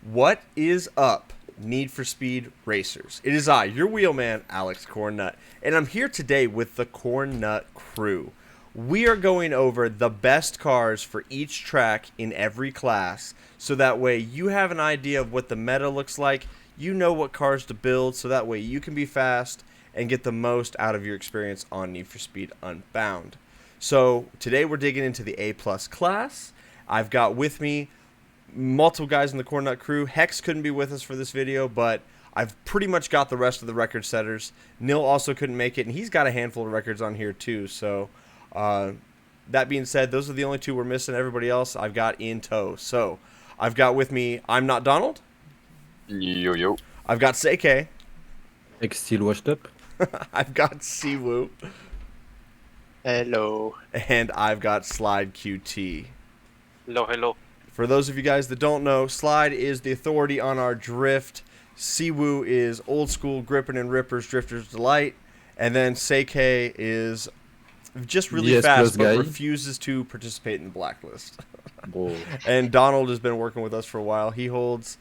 What is up, Need for Speed racers? It is I, your wheelman, Alex Cornnut, and I'm here today with the Cornnut crew. We are going over the best cars for each track in every class, so that way you have an idea of what the meta looks like, you know what cars to build, so that way you can be fast and get the most out of your experience on Need for Speed Unbound. So today we're digging into the A+ class. I've got with me multiple guys in the Cornnut crew. Hex couldn't be with us for this video, but I've pretty much got the rest of the record setters. Nil also couldn't make it, and he's got a handful of records on here too. So that being said, those are the only two we're missing. Everybody else I've got in tow. So I've got with me, I'm Not Donald. Yo. I've got Seike. X still washed up. I've got Siwoo. Hello. And I've got Slide QT. Hello. For those of you guys that don't know, Slide is the authority on our drift. Siwoo is old school gripping and rippers, drifter's delight. And then Seike is just really fast, but refuses to participate in the blacklist. And Donald has been working with us for a while. He holds,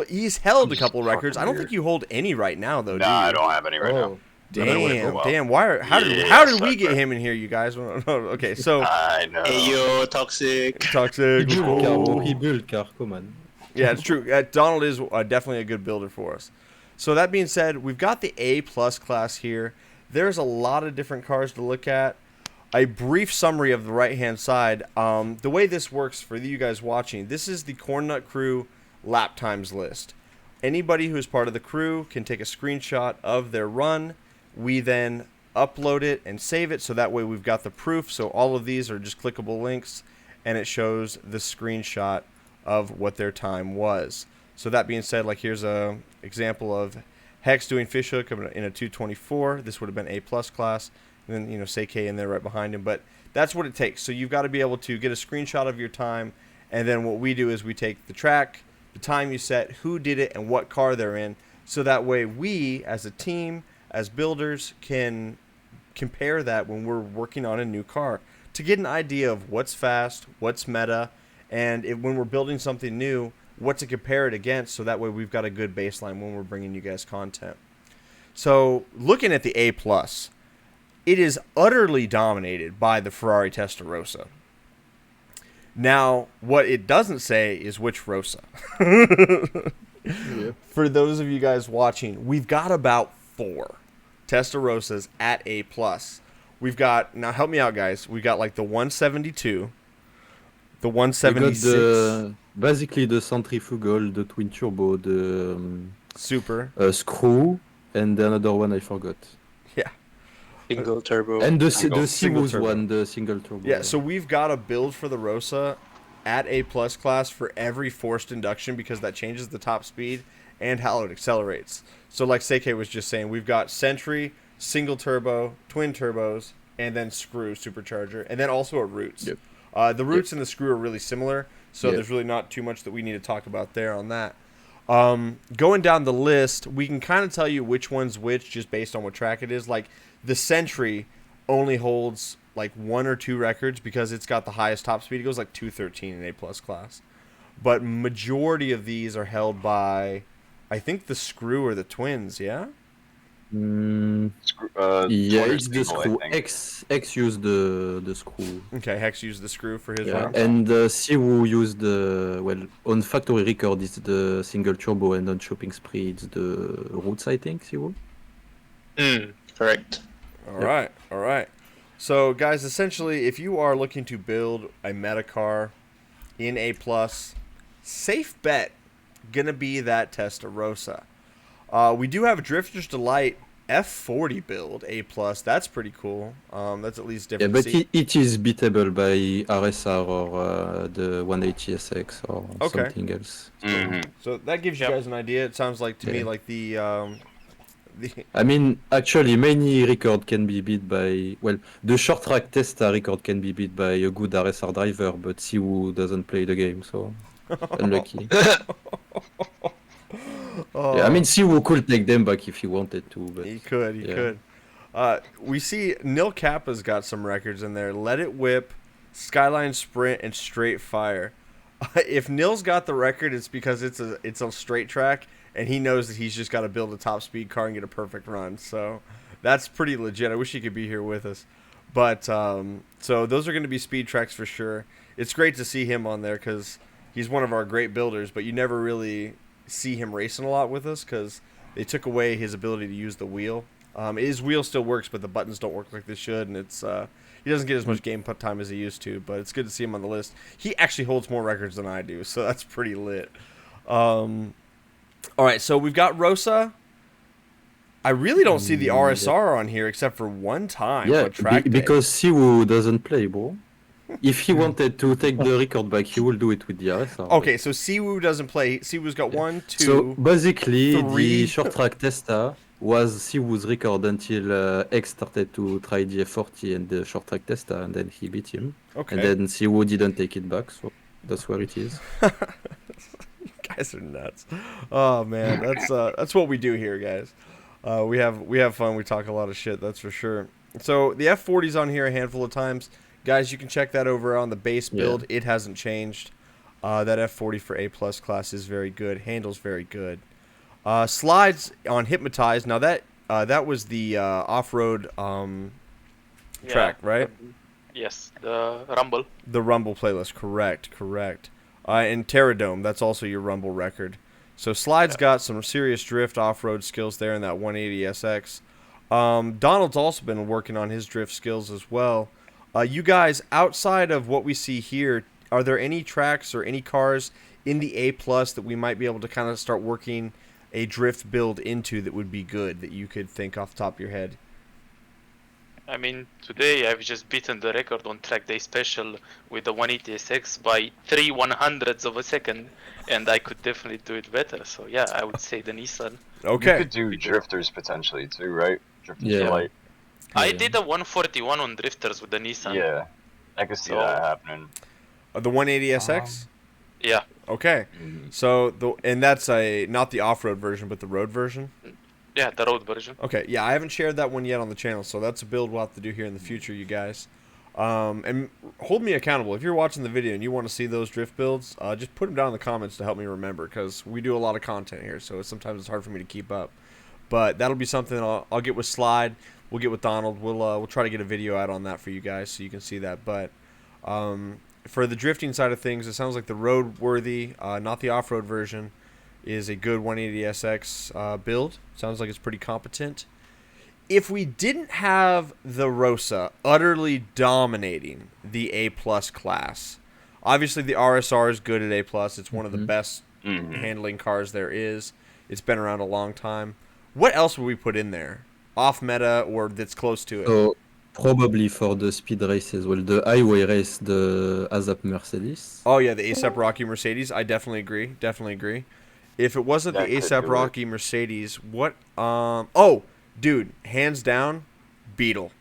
he's held a couple records. I don't think you hold any right now, though. Nah, do you? I don't have any right now. Damn! How did we get him in here, you guys? Okay, so I know. Hey yo, toxic. He built car, come on. Yeah, it's true. Donald is definitely a good builder for us. So that being said, we've got the A+ class here. There's a lot of different cars to look at. A brief summary of the right-hand side. The way this works for you guys watching, this is the Cornnut crew lap times list. Anybody who is part of the crew can take a screenshot of their run. We then upload it and save it, so that way we've got the proof. So all of these are just clickable links, and it shows the screenshot of what their time was. So that being said, like here's a example of Hex doing fishhook in a 224. This would have been A+ class, and then Seike in there right behind him. But that's what it takes. So you've got to be able to get a screenshot of your time, and then what we do is we take the track, the time you set, who did it, and what car they're in, so that way we, as a team, as builders, can compare that when we're working on a new car to get an idea of what's fast, what's meta, and when we're building something new, what to compare it against, so that way we've got a good baseline when we're bringing you guys content. So looking at the A+, it is utterly dominated by the Ferrari Testarossa. Now, what it doesn't say is which Rossa. Yeah. For those of you guys watching, we've got about 4 Testarossas at A+. We've got, now help me out guys, we got like the 172, the 176. Basically the centrifugal, the twin turbo, the Super. Screw, and another one I forgot. Yeah. Single turbo. And the Single Siwoo's turbo. one, the single turbo. Yeah, so we've got a build for the Rossa at A+ class for every forced induction, because that changes the top speed and how it accelerates. So like Seike was just saying, we've got Sentry, single turbo, twin turbos, and then Screw supercharger, and then also a Roots. Yep. The Roots and the Screw are really similar, so there's really not too much that we need to talk about there on that. Going down the list, we can kind of tell you which one's which just based on what track it is. Like the Sentry only holds like 1 or 2 records because it's got the highest top speed. It goes like 213 in A+ class. But majority of these are held by, I think, the Screw or the Twins, yeah? Yeah, it's the Screw. X used the Screw. Okay, Hex used the Screw for his Yeah, run. and Siwoo used the, on factory record it's the single turbo, and on shopping spree it's the Roots, I think, Siwoo. Correct. All right. So, guys, essentially, if you are looking to build a meta car in A+, safe bet gonna be that Testarossa. We do have a Drifter's Delight F40 build, A+. That's pretty cool. That's at least Yeah, different. but it is beatable by RSR or the 180SX or something else. So that gives you guys an idea. It sounds like to me like the I mean, actually, many record can be beat by, well, the short track Testa record can be beat by a good RSR driver, but Siwoo doesn't play the game, so unlucky. Yeah, I mean, Siwoo could take them back if he wanted to, but he could. We see Nil Kappa's got some records in there. Let It Whip, Skyline Sprint, and Straight Fire. if Nils got the record, it's because it's a straight track, and he knows that he's just got to build a top speed car and get a perfect run. So that's pretty legit. I wish he could be here with us. But so those are going to be speed tracks for sure. It's great to see him on there because he's one of our great builders, but you never really see him racing a lot with us because they took away his ability to use the wheel. His wheel still works, but the buttons don't work like they should, and it's he doesn't get as much game time as he used to. But it's good to see him on the list. He actually holds more records than I do, so that's pretty lit. All right, so we've got Rosa. I really don't see the RSR on here except for one time. Yeah, on track day. because Siwoo doesn't play, bro. If he wanted to take the record back, he will do it with the RSR. Okay, so Siwoo doesn't play. Siwoo's got 1, 2. So basically, 3. the short track Testa was Siwoo's record until X started to try the F40 and the short track Testa, and then he beat him. Okay. And then Siwoo didn't take it back, so that's where it is. You guys are nuts. Oh man, that's what we do here, guys. We have fun. We talk a lot of shit. That's for sure. So the F40's on here a handful of times, guys. You can check that over on the base build. It hasn't changed. That F40 for A+ class is very good. Handles very good. Slides on Hypnotize. Now that was the off-road track, right? Yes, the Rumble. The Rumble playlist. Correct. And Terradome. That's also your Rumble record. So Slide's got some serious drift off-road skills there in that 180SX. Donald's also been working on his drift skills as well. You guys, outside of what we see here, are there any tracks or any cars in the A+ that we might be able to kind of start working a drift build into that would be good, that you could think off the top of your head? I mean, today I've just beaten the record on track day special with the 180SX by 3/100ths of a second, and I could definitely do it better. So yeah, I would say the Nissan. Okay. You could do drifters potentially too, right? Drifters Yeah. light. I did a 141 on drifters with the Nissan. Yeah, I could see So- that happening. The 180SX? Yeah. Okay. So and that's not the off-road version, but the road version? Yeah, the road version. Okay, yeah, I haven't shared that one yet on the channel, so that's a build we'll have to do here in the future, you guys. And hold me accountable. If you're watching the video and you want to see those drift builds, just put them down in the comments to help me remember, because we do a lot of content here, so sometimes it's hard for me to keep up. But that'll be something I'll get with Slide. We'll get with Donald. We'll try to get a video out on that for you guys so you can see that. But for the drifting side of things, it sounds like the road-worthy, not the off-road version, is a good 180SX build. Sounds like it's pretty competent. If we didn't have the Rosa utterly dominating the A+ class, obviously the RSR is good at A+. It's one of the best handling cars there is. It's been around a long time. What else would we put in there? Off meta or that's close to it? So probably for the speed race as well, the highway race, the ASAP Mercedes. Oh yeah, the ASAP Rocky Mercedes. I definitely agree. If it wasn't That the could ASAP do it. Rocky Mercedes, what? Oh, dude, hands down, Beetle.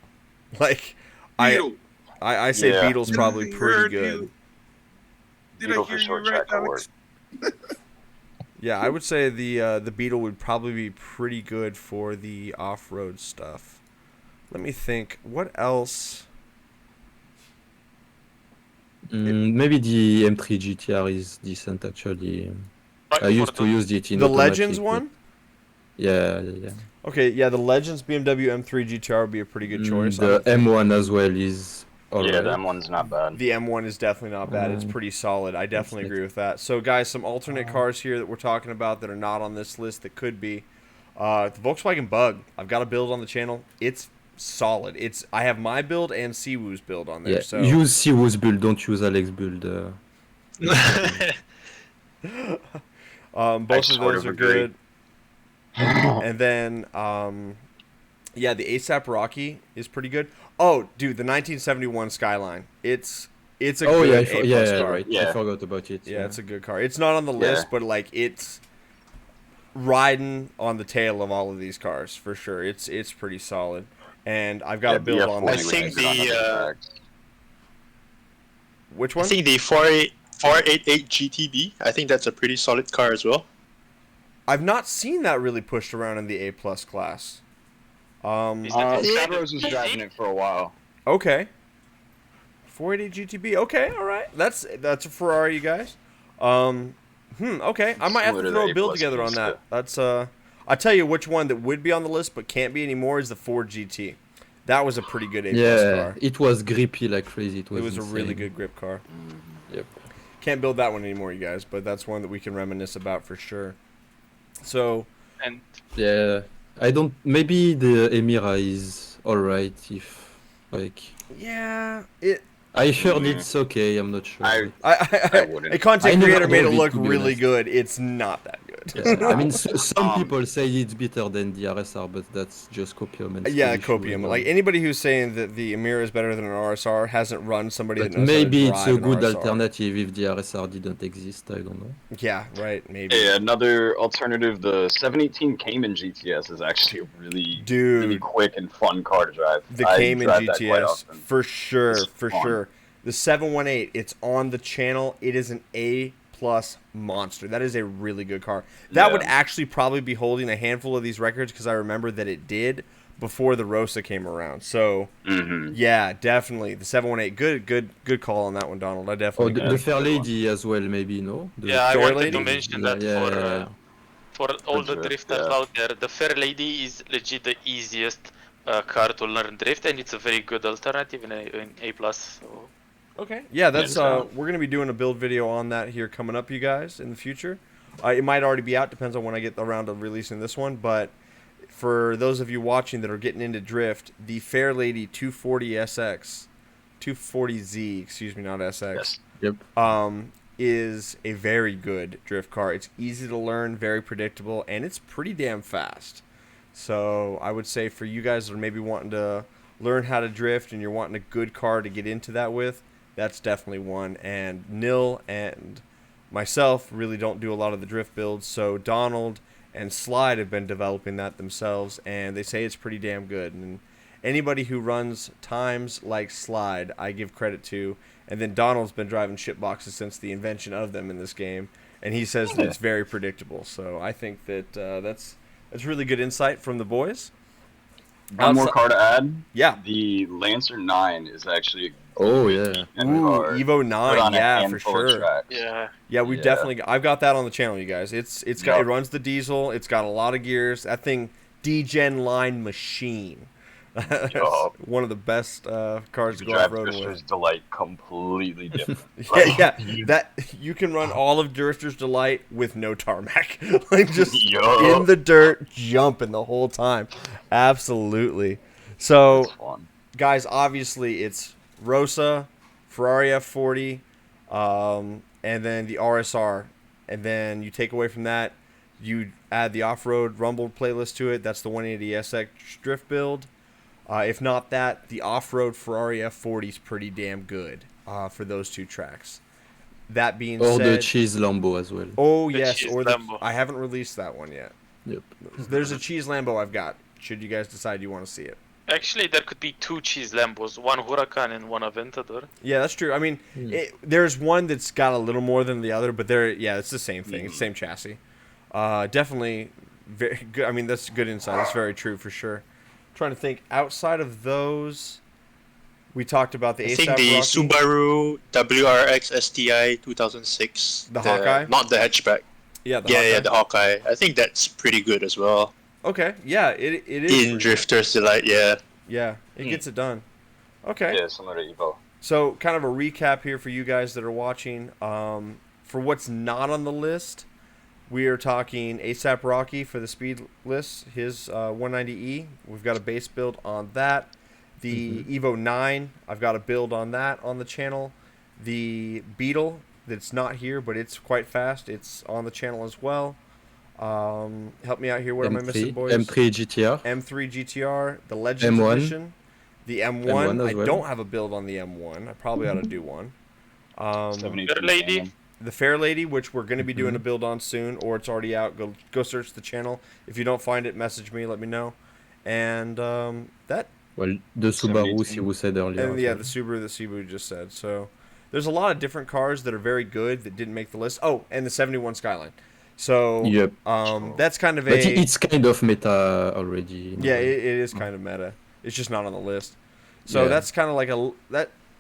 Like, Beetle. I say Yeah. Beetle's probably pretty good. Did Beetle I for hear you short right, track will Alex? Yeah, I would say the Beetle would probably be pretty good for the off-road stuff. Let me think. What else? Maybe the M3 GTR is decent actually. I used to use it in The automatic, Legends but- one? Yeah. Okay, yeah, the Legends BMW M3 GTR would be a pretty good choice. I The don't think- M1 as well is alright. Yeah, the M1's not bad. The M1 is definitely not bad. It's pretty solid. I definitely agree with that. So, guys, some alternate cars here that we're talking about that are not on this list that could be. The Volkswagen Bug. I've got a build on the channel. It's solid. I have my build and Siwoo's build on there. Yeah, So use Siwoo's build, don't use Alex build. both of sort those of are agree. good. And then, yeah, the ASAP Rocky is pretty good. Oh, dude, the 1971 Skyline. It's a Oh good yeah, A+ car. right. Yeah. I forgot about it. Yeah, it's a good car. It's not on the list, but like it's riding on the tail of all of these cars for sure. It's pretty solid, and I've got a build on I that. think was on the, tracks. Which I one? think the 488 GTB. I think that's a pretty solid car as well. I've not seen that really pushed around in the A+ class. Is that- Testarossa was driving it for a while. Okay. 488 GTB. Okay, all right. That's a Ferrari, you guys. Okay. I might have to Similar to throw the a build A+ together on piece, that. That's I'll tell you which one that would be on the list but can't be anymore is the Ford GT. That was a pretty good A+ Yeah, car. it was grippy like crazy. It It was was a really insane. good grip car. Yep. Can't build that one anymore, you guys, but that's one that we can reminisce about for sure. So, And Yeah, I don't. Maybe the Emira is alright if like. yeah, I heard it's okay. I'm not sure. I I wouldn't. a content I never creator made it drove it, look to be really honest. good. It's not that good. Yeah, I mean, some Um, people say it's better than the RSR, but that's just copium and Yeah, skill issue, copium. and, Like anybody who's saying that the Emira is better than an RSR hasn't run somebody that But knows maybe how to it's drive a an good RSR. alternative if the RSR didn't exist. I don't know. Yeah, right. Maybe. Hey, another alternative, the 718 Cayman GTS is actually a really Dude. quick and fun car to drive. The I Cayman drive that quite GTS often. for sure, It's for fun. sure. The 718, it's on the channel. It is an A+ monster. That is a really good car. That Yeah. would actually probably be holding a handful of these records because I remember that it did before the Rosa came around. So Mm-hmm. yeah, definitely the 718. Good call on that one, Donald. I Oh, definitely. the agree. Fair Lady as well, maybe no. The yeah, I Fair wanted Lady? to mention Yeah, that yeah. for all the drift, drifters yeah. out there, the Fair Lady is legit the easiest car to learn drift, and it's a very good alternative in A+. So. Okay. Yeah, that's Yeah. we're gonna be doing a build video on that here coming up, you guys, in the future. It might already be out, depends on when I get around to releasing this one. But for those of you watching that are getting into drift, the Fair Lady 240 SX, 240Z, excuse me, not SX, Yes. Yep. is a very good drift car. It's easy to learn, very predictable, and it's pretty damn fast. So I would say for you guys that are maybe wanting to learn how to drift and you're wanting a good car to get into that with, that's definitely one. And Nil and myself really don't do a lot of the drift builds, so Donald and Slide have been developing that themselves, and they say it's pretty damn good. And anybody who runs times like Slide, I give credit to. And then Donald's been driving shit boxes since the invention of them in this game, and he says that it's very predictable. So I think that that's really good insight from the boys. One more car to add. Yeah. The Lancer 9 is actually a Oh great yeah. weekend Ooh, car. Evo Put 9, on a yeah, for handful of sure. tracks. Yeah. Yeah, we Yeah. definitely. I've got that on the channel, you guys. It Yup. runs the diesel. It's got a lot of gears. That thing, D-Gen line machine. Yup. One of the best cars to You go off drive roading with. Drifter's Delight completely different. Yeah, that you can run all of Drifter's Delight with no tarmac, like just Yup. in the dirt, jumping the whole time. Absolutely. So, It's fun. guys, obviously it's Rosa, Ferrari F40, and then the RSR, and then you take away from that, you add the off-road Rumble playlist to it. That's the 180 SX drift build. If not that, the off-road Ferrari F40 is pretty damn good for those two tracks. That being Or said, the cheese Lambo as well. oh The yes, cheese or the Lambo. I haven't released that one yet. Yep. There's a cheese Lambo I've got. Should you guys decide you want to see it? Actually, there could be two cheese Lambos, one Huracan and one Aventador. Yeah, that's true. I mean, there's one that's got a little more than the other, but it's the same thing. It's the same chassis. Definitely very good. I mean, that's good insight. That's very true for sure. Trying to think outside of those, we talked about the I ASAP think the Rocky. Subaru WRX STI 2006. The Hawkeye? Not the hatchback. Yeah, the Yeah, Hawkeye. the Hawkeye. I think that's pretty good as well. Okay, yeah, it is. In pretty- Drifter's Delight, yeah. Yeah, it gets it done. Okay. Yeah, similar to Evo. So, kind of a recap here for you guys that are watching. For what's not on the list, we are talking ASAP Rocky for the speed list, his 190E. We've got a base build on that. The Evo 9, I've got a build on that on the channel. The Beetle, that's not here, but it's quite fast. It's on the channel as well. Help me out here. What am I missing, boys? M3 GTR. M3 GTR, the Legends M1. Edition, the M1. M1 I as well. don't have a build on the M1. I probably ought to do one. 72 Fair Lady. Cayman. The Fair Lady, which we're going to be doing a build on soon, or it's already out. Go search the channel. If you don't find it, message me. Let me know. And that, Well, the Subaru, 72. you said earlier. and as yeah, well. the Subaru, the Cebu just said. So there's a lot of different cars that are very good that didn't make the list. Oh, and the 71 Skyline. So Yep. that's kind of But a it's kind of meta already. yeah, it is kind of meta. It's just not on the list. So Yeah. that's kind of like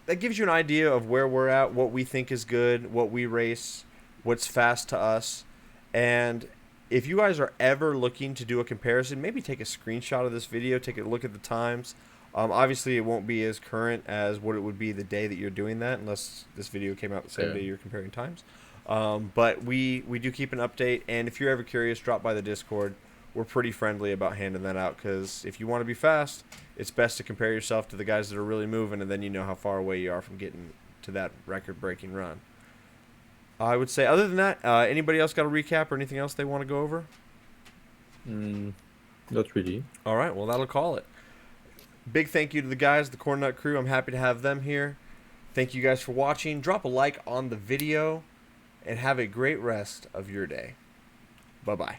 that gives you an idea of where we're at, what we think is good, what we race, what's fast to us. And if you guys are ever looking to do a comparison, maybe take a screenshot of this video, take a look at the times. Obviously, it won't be as current as what it would be the day that you're doing that, unless this video came out the same day you're comparing times. But we do keep an update, and if you're ever curious, drop by the Discord. We're pretty friendly about handing that out, because if you want to be fast, it's best to compare yourself to the guys that are really moving, and then you know how far away you are from getting to that record-breaking run. I would say, other than that, anybody else got a recap or anything else they want to go over? Not really. All right, well, that'll call it. Big thank you to the guys, the Cornnut crew. I'm happy to have them here. Thank you guys for watching. Drop a like on the video, and have a great rest of your day. Bye-bye.